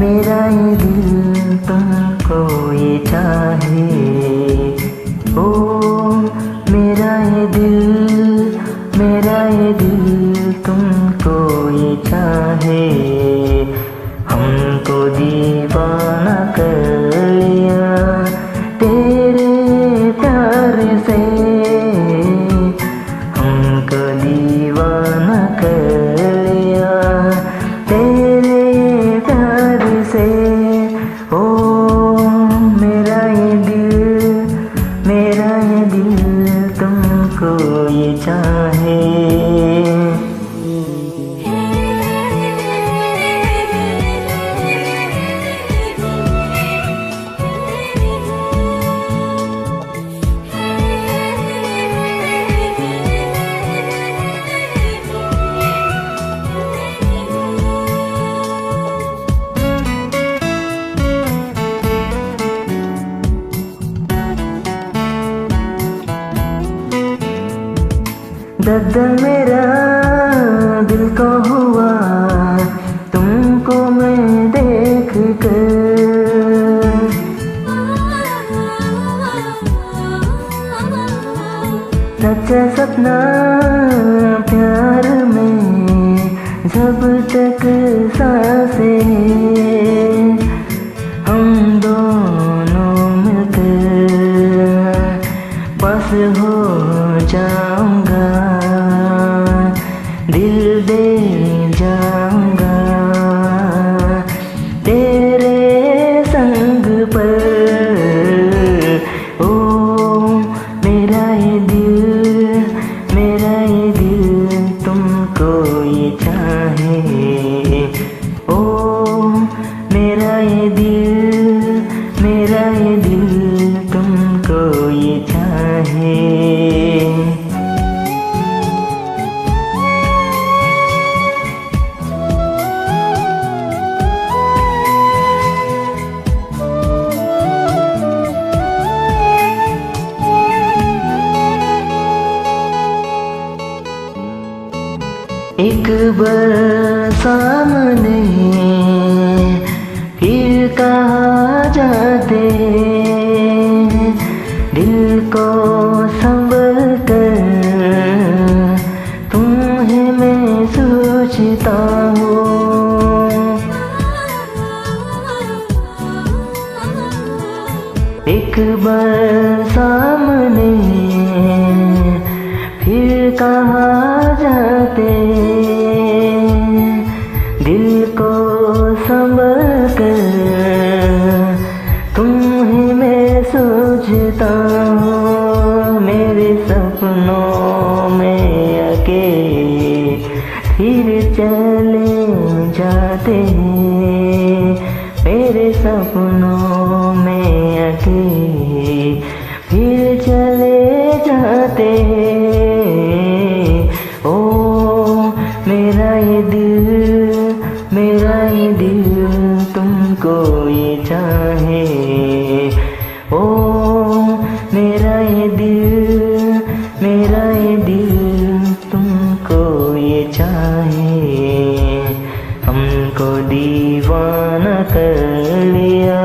मेरा ये दिल तुमको ये चाहे। ओ मेरा ये दिल तुमको ये चाहे। हमको दीवाना कर लिया तेरे प्यार से। हमको दीवाना कर लिया तेरे प्यार से। ओ मेरा ये दिल तुमको ये चाहे। दर्द मेरा दिल को हुआ तुमको मैं देख कर। सच्चा सपना प्यार में जब तक सांसें हम दोनों मिलकर पास हो जाऊंगा। दिल दे जाऊंगा तेरे संग पर। ओ मेरा ये दिल तुमको ये चाहे। ओ मेरा ये दिल तुमको ये चाहे। एक बार सामने फिर कहा जाते। दिल को संभल कर तुम्हें मैं सोचता हूँ। एक बार सामने फिर कहा जाते। दिल को संभल कर तुम्हें मैं सोचता हूँ। मेरे सपनों में आके फिर चले जाते हैं। मेरे सपनों में आके फिर चले जाते हैं। ओ मेरा ये दिल तुमको ये चाहे। ओ मेरा ये दिल तुमको ये चाहे। हमको दीवाना कर लिया